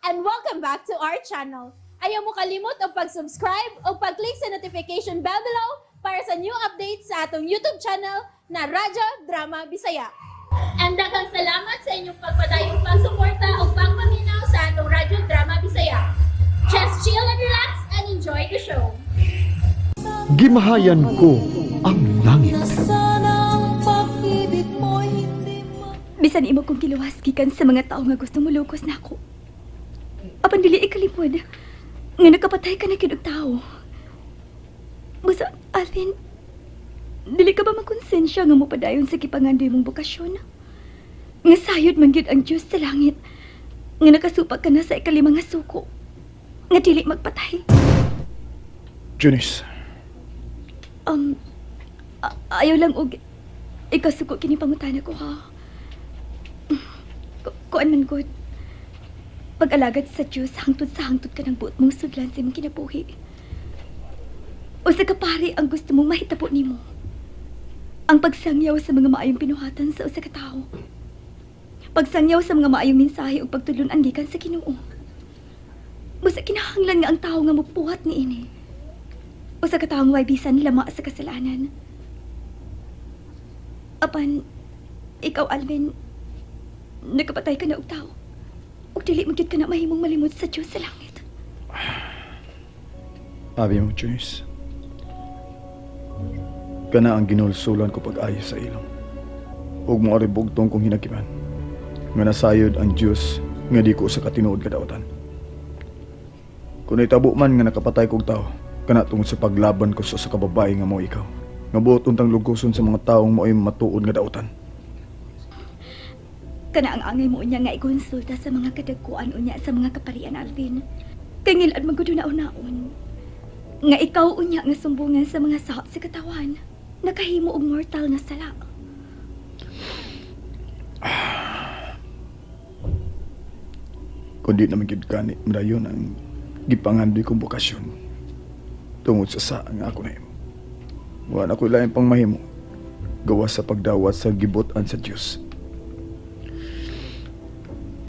and welcome back to our channel. Ayaw mo kalimot o pag-subscribe o pag-click sa notification bell below para sa new updates sa atong YouTube channel na Radyo Drama Bisaya. And daghang salamat sa inyong pagpadayong pagsuporta o pagpaminaw sa atong Radyo Drama Bisaya. Just chill and relax and enjoy the show. Gimahayan ko ang langit. Bisan imo kong giluwas gikan sa mga tao nga gusto mo lukos na ako. Apan dili ikalimod nga nakapatay ka na kinug tao. Busa, Alvin, dili ka ba makonsensya nga mo padayon sa kipangandoy mong bukasyon? Nga sayod man gyud ang Diyos sa langit nga nakasupak ka na sa ikalimang nga suko nga dili magpatay. Junice, Ayaw lang og ikasuko kini pangutana ko ha. Kuan man gud. Pag-alagad sa Diyos, hangtod sa hangtod ka ng buot mong sudlan sa imong kinabuhi. O sa kapari ang gusto mong mahitabo nimo. Ang pagsangyaw sa mga maayong pinuhatan sa usa ka tawo. Pagsangyaw sa mga maayong mensahe ug pagtulon-an gikan sa Ginoo. Busa kinahanglan nga ang tawo nga mopuhat niini. Usa ka tawo nga way bisan lama sa kasalanan. Apan ikaw, Alvin, nagkapatay ka na og tao. Ug dili mo gyud ka na mahimong malimot sa Diyos sa langit. abi mo, Junice. Kana ang ginulsulan ko pag-ayo sa ilong. Huwag mo aribugtong kong hinakiman. Nga nasayod ang Diyos nga di ko sa katinuod kadautan. Kung itabo man nga nakapatay kong tao, kana tungod sa paglaban ko sa kababae nga mo ikaw. Nga buot untang luguson sa mga taong mo ay matuod nga dautan. Kana ang angay mo unya nga ikonsulta sa mga kadagkuan unya sa mga kaparian, Alvin. Kay ngilad magud na unaon. Nga ikaw unya nga sumbungan sa mga sahop sa katawan. Nakahimo og mortal nga sala. Kundi naman gid kani madayon ang gipangandoy kong bukasyon. Tungod sa saa nga ako na imo. Wala ko lain pang mahimo. Gawas sa pagdawat sa gibutan sa Diyos.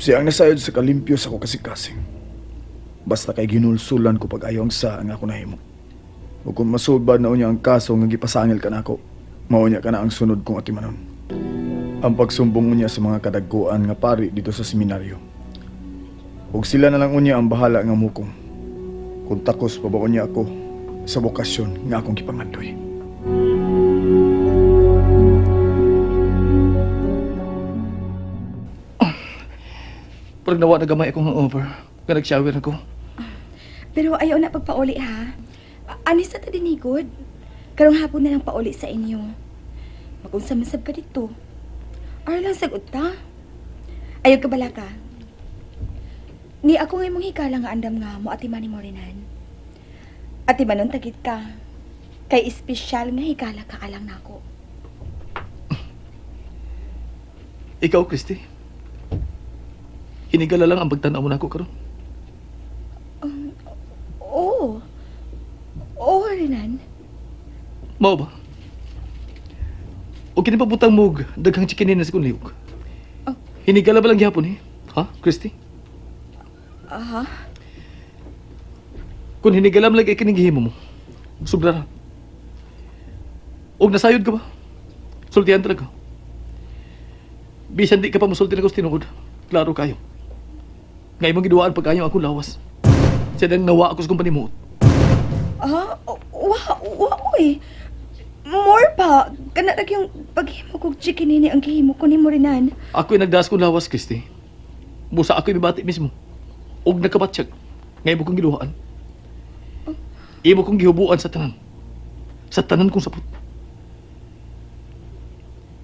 Siya ang nasayod sa kalimpyo sa ko kasing-kasing. Basta kay ginulsulan ko pag-ayaw ang saa nga ako nahimo. O kung masulbad na unya ang kaso nga gipasangil ka na ako, maunya ka na ang sunod kong atimanon. Ang pagsumbong unya sa mga kadagkuan nga pari dito sa seminaryo. Ug sila na lang unya ang bahala nga mukom. Kung takos pa ba unya ako sa bokasyon nga akong gipangandoy. Parang nawa na gamay akong hangover. Nga nag-shower ako. Pero ayaw na pagpauli ha. Anis sa tadinigod. Karong hapon na lang pauli sa inyo. Magunsa-masab ka dito. Ara lang sagot ta. Ayaw ka bala ka. Ni ako ngay mong hikala nga andam nga mo atiman ni mo rinan. Atimanon tagit ka. Kay espesyal nga hikala ka alang nako. Ikaw, Christy. Hinigala lang ang pagtanaw mo na ako karon. Oo. Oo, rinan. Mao ba? O kinipabutang mo daghang chikinin na sa kong lihok. Oh. Hinigala ba lang gihapon Ha, Christy? Aha. Kung hinigala mo lang kining gihimo mo, sobra ra. Og nasayod ka ba? Sultihan talaga. Bisan di ka pa musulti na ko sa tinuod. Klaro kayo. Ngay mong giduaan pag-ayaw ako lawas. Siya nang nawa ako sa kumpani mo. Uy. More pa. Kana lang yung paghimo kong chikinini ang gihimo ko ni mo rinan. Ako'y nagdaas kong lawas, Christy. Busa ako'y bibati mismo. Og nagkabatsyag. Ngay mo kong giluhaan. Imo kong gihubuan sa tanan. Sa tanan kong sapot.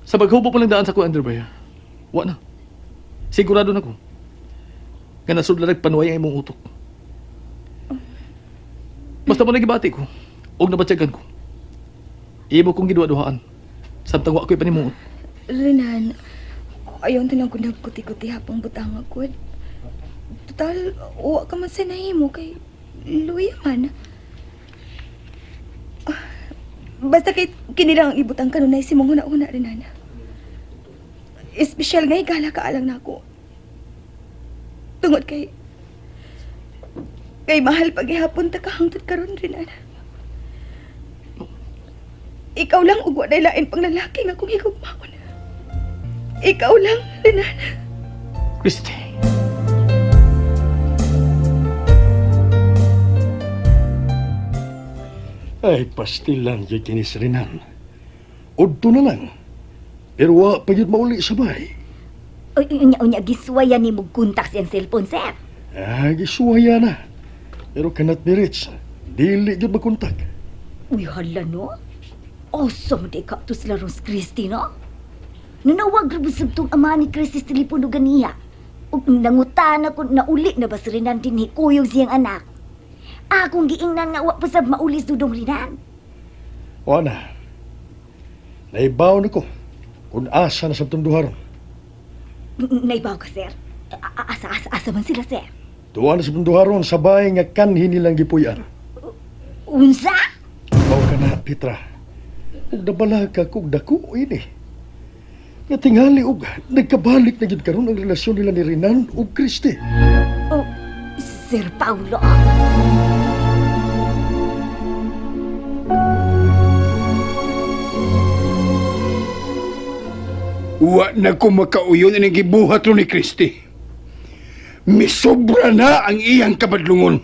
Sa paghubo pa lang daan sa ko underwear. Wa na. Sigurado na ko. Nga nasudla nagpanuway ang imong utok. Basta mo nagibati ko. Og nabatsyagan ko. Imo kong giduwa-duhaan. Samtang wa ako'y panimuot. Rinan, ayaw na lang ko nagkuti-kuti hapang butang ako. Total, uwa ka man sa nahimo kay luya man. Basta kay kinilang ibutang kanunay si mong una-una, Rinan. Espesyal nga higala ka alang na ako. Tungod kay Kay mahal paghihapon ta kahangtod karon Renan. Ikaw lang ug wa day lain pang lalaki nga akong higugmaon. Ikaw lang, Renan. Christy. Ay, pastilan yung kinis Renan. Udto na lang. Pero wa pa yun mauli sa bahay. Unya giswayan ni mo kontak siyang cellphone, sir. Ah, gisuwaya na. Pero kanat ni Rich, dili yun makontak. Uy, hala no? Awesome di ka to sila ron Christy, no? Nanawag rabusag tong ama ni Christy sa telepono ganiya. Ug nangutan ako na uli na ba si Renan din ni kuyog siyang anak. Akong giingnan nga wa pasab maulis dudong Renan. O na. Naibaw na ko kung asa na sa tunduharon. Naibaw ka, sir. Asa man sila, sir. Tuwa na sa tunduharon sa bahay nga kanhi nilang gipuyan. Unsa? Baw ka na, Petra. Kung nabalag ka kung dako, ini. Nga tingali og nagkabalik na yun karon ang relasyon nila ni Renan ug Christy. Oh, Sir Paulo. Wa na ko makauyon ang gibuhat ro ni Christy. Misobra na ang iyang kabadlungon.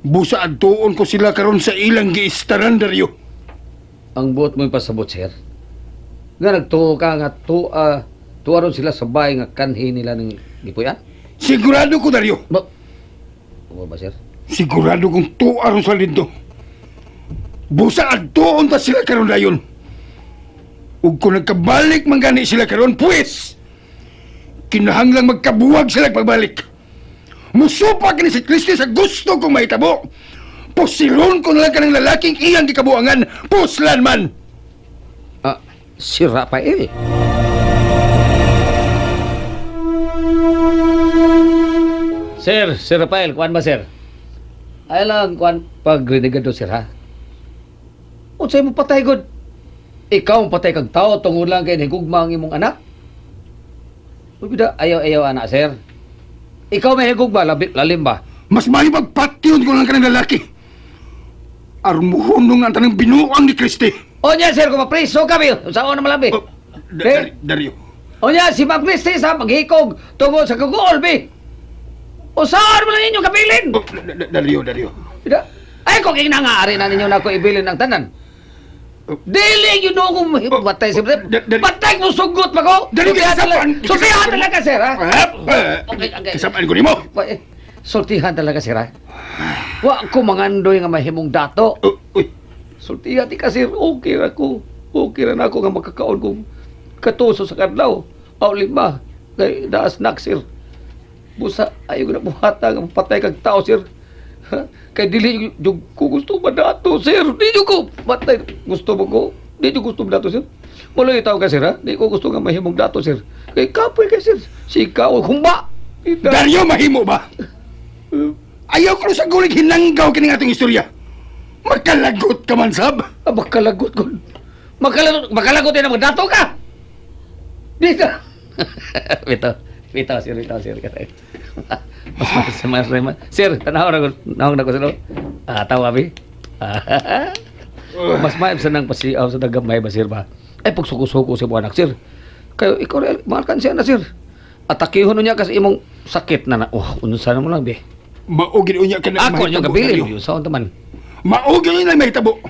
Busa adtuon ko sila karon sa ilang giistaran Dario. Ang buot mo pasabot, sir. Nga nagtuo ka nga tuwaron sila sa bahay nga kanhi nila ng gipuyan? Sigurado ko Dario. Ano ba, sir? Sigurado kong tuaron sa lindo. Busa adtuon ta sila karon dayon. Ug kung nagkabalik man gani sila karon, pues kinahanglang magkabuwag sila pagbalik. Musupak ni si Christy sa gusto kong mahitabo. Pusilon ko na lang ka ng lalaking iyang gikabuangan. Puslan man! Si Rafael. Sir Rafael, kuan ba, sir? Ay lang, kuan, pagrinigado, sir, ha? O sa'yo mo patay, God? Ikaw ang patay kang tao, tungod lang kayo higugma ang imong anak? Uy, bida, ayaw, anak, sir. Ikaw may higugma, lalim ba? Mas may magpatyon ko lang ka ng lalaki. Armuhunong ang tanang binuang ni Christy. O niya, sir, kung mapriso kami, saan na malabi? Oh, Dario. O niya, si Ma'am Christy sa maghikog tungod sa kagol, be. O saan mo na ninyo kabilin? Oh, Dario. Bida, ay, kung inangaari na ninyo na ako ibilin ng tanan. Dili, yun ako matay si patay mo sugot pa ko! Sultihan talaga, sir, ha? Okay. Kasapaan ko ni mo. Sultihan talaga, sir, ha? Wa ko mangandoy nga mahimong dato. Uy. Sultihan ti ka, sir. Okay na ako. Okay na ako nga makakaon kong katuso sa kadlaw. Aw lima. Kay daas nak, sir. Busa, ayaw na buhata nga patay kag tao, sir. Kay dili yung ko gusto madato, sir. Di ko patay. Gusto mo ko? Di ko gusto madato, sir. Maloy tao ka, sir, ha? Di ko gusto nga mahimong dato, sir. Kay kapoy ka, sir. Si ikaw, humba. Dario, mahimo ba? Ayaw ko sa gulig hinanggaw kining atong istorya. Magkalagot ka man, sab. Makalagot ko. Makalagot yan naman. Dato ka! Dito. Bitaw, sir. Mas. Sir, tanaw na ko sa loob. Tawa, bi. Mas maayos sa nang pasiaw sa dagamay ba, sir, ba? Ay, pagsuko-suko si buwanak, sir. Kayo, ikaw rin, mahalkan siya na, sir. Atakihon niya kasi imong sakit na. Unusan mo lang, bi. Maugin unya ka na Ako yung kabilin. Saan taman? Maugin unya na mahitabo.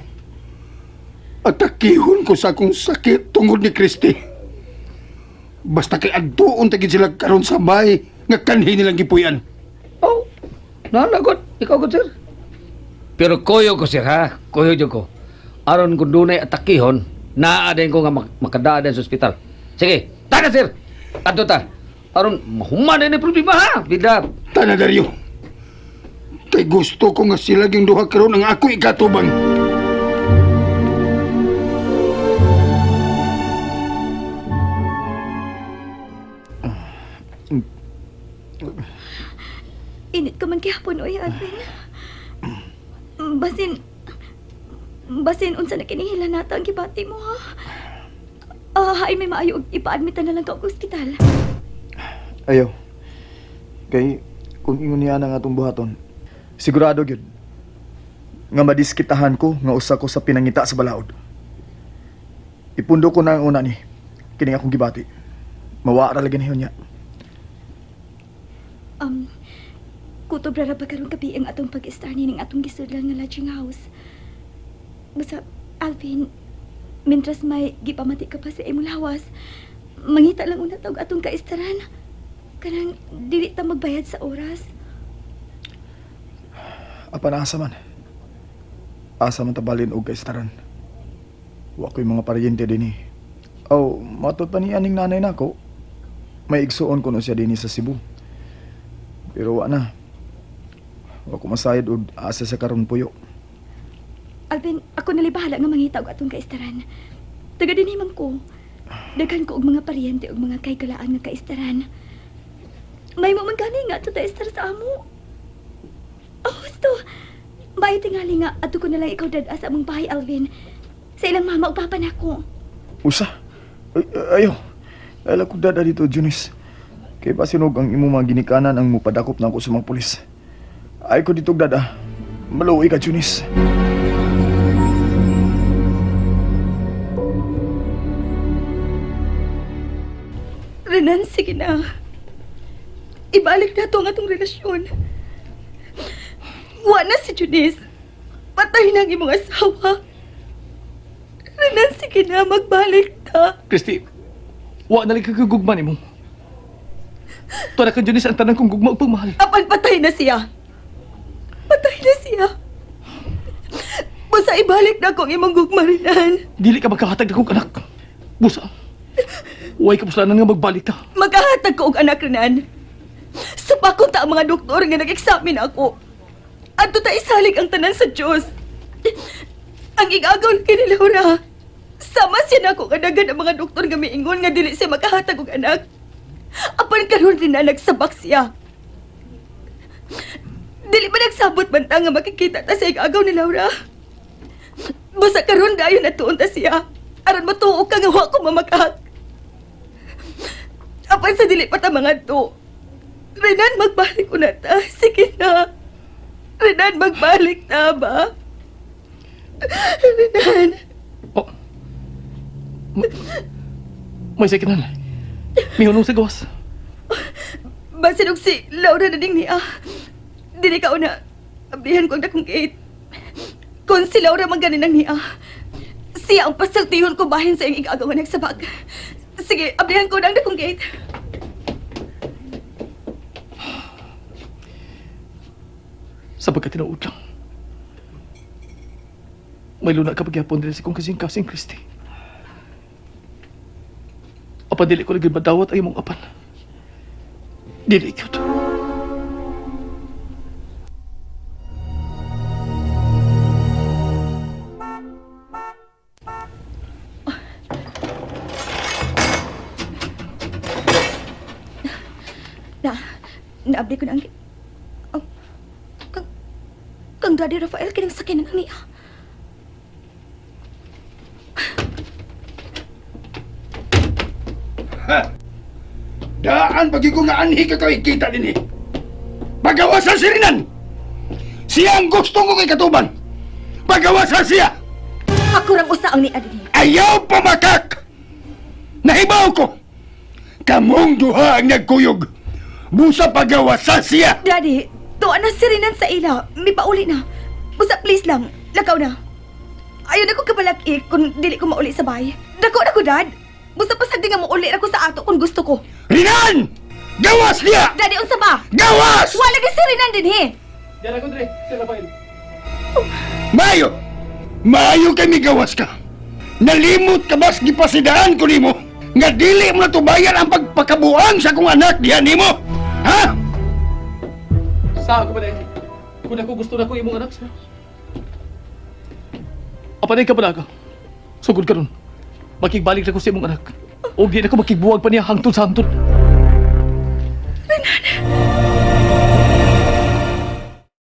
Atakihon ko sa akong sakit tungod ni Christy. Basta kay adtuon tagid sila karon sa bahay nga kanhi nilang gipuyan. Oh, nalagot. Ikaw, good, sir. Pero koyo ko, sir, ha? Koyo ko. Aron kung dunay atakihon, naadayin ko nga makadaan sa ospital. Sige, tana, sir. Ato ta. Aron, mahuman na yung problema, ha? Bida. Tana, Dario. Kay gusto ko nga sila yung duha karon ang ako ikatubang. Init ka man kihapon, oy, Alvin. Basin unsa na kinihila nata ang gibati mo, ha? Ay, may maayo ipa-admita na lang ka og ospital. Ayaw. Kay, kung ingon niya na nga itong buhaton, Sigurado gyud nga madiskitahan ko nga usa ko sa pinangita sa balaod. Ipundo ko na ang una ni kini akong gibati. Mawara lagi niya. Kutob ra ba karon gabi ang atong pag-star ning atong gisudlan nga lodging house. Basta, Alvin, mintras may gipamati ka pa sa imong lawas, mangita lang una tawag atong kaistaran. Kanang dili ta magbayad sa oras. Apa na asa man? Asa man tabalin og kaistaran. Wa ko'y mga paryente din eh. Aw, matud pa ni aning nanay nako. May igsuon ko no siya din sa Cebu. Pero wa na. Wa ko masayad og asa sa karon puyo. Alvin, ako nalibahala nga mangita og atong kaistaran. Taga dinhimang ko. Daghan ko og mga paryente og mga kaykalaan nga kaistaran. May mo man gani nga to taistar sa amo. Oh, gusto. May tingali nga ato ko na lang ikaw dad sa among bahay, Alvin. Sa ilang mama o papa nako. Usa? Ayo. Ala ko dada dito, Junis. Kay basinog ang imo mga ginikanan ang mupadakop na ako sa mga pulis. Ay ko dito, dada. Maluwi ka, Junis. Renan, sige na. Ibalik na to ang atong relasyon. Wa na si Junice. Patay na ang imong asawa. Renan, sige na. Magbalik ta. Christy, wa na lang kagugugma ni mo. Tuwa ka dyan ang tanang kong gugma o pagmahal. Apan patay na siya. Patay na siya. Busa ibalik na kong imong gugma, Renan. Dili ka magkahatag na kong anak. Busa, huwag ka puslanan nga magbalik ka. Magkahatag ko og anak, Renan. Sapakon ta ang mga doktor nga nag-examine ako. Adto ta isalig ang tanan sa Diyos. Ang igagaw ni Laura. Sama siya na ako kadagan ang mga doktor nga miingon nga dili siya makahatag og anak. Apan karon din na nagsabak siya. Dili ba nagsabot man ta nga makikita ta sa igagaw ni Laura? Basta karon dayon na tuon ta siya. Aron matuo ka nga wa ko mamakak. Apan sa dili pa ta mga to. Renan, magbalik ko na ta. Sige na. Renan, magbalik na ba? Renan. Oh. May sakinan. May hunong sa gawas. Basin og si Laura na ding niya. Dili ka una. Ablihan ko ang dakong gate. Kung si Laura maganin ang niya, siya ang pasaltihon ko bahin sa iyong igagawa nagsabag. Sige, ablihan ko na ang dakong gate. Sa pagkatinood lang. May luna ka pagyapon din si kong kasing-kasing, Christy. Apa dili ko lagi madawat ay mong apan. Dili cute. Naabli ko na ang... Kang Daddy Rafael, kinang sakinan ang niya. Ha! Daan pagi ko nga anhi ka kita din eh. Pagawasan si Rinan! Siya ang gusto ko kay katuban! Pagawasan siya! Ako rang usa ang niya din. Ayaw pamakak! Nahibaw ko! Kamong duha ang nagkuyog! Busa pagawasan siya! Daddy, tuwa na si Rinan sa ila. May pauli na. Busa, please lang. Lakaw na. Ayaw na ko kabalaki kung dili ko mauli sa bahay. Dako na ko, Dad. Busa pasagdi nga mauli ako sa ato kung gusto ko. Rinan! Gawas niya! Daddy, unsa ba? Gawas! Wala na si Rinan din, he. Diyan ako, Dre. Si Rafael. Mayo! Mayo kami gawas ka! Nalimot ka bas gipasidaan ko nimo nga dili mo na tubayan ang pagpakabuang sa kong anak diyan nimo! Ha? Sa ako ba dahil? Kung ako gusto na ko imong anak sa... Apa na ka pa na Sugod ka ron. Makigbalik na ko sa imong anak. O di na ko makigbuwag pa niya hangtod sa hangtod.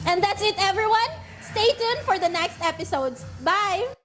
And that's it, everyone. Stay tuned for the next episodes. Bye!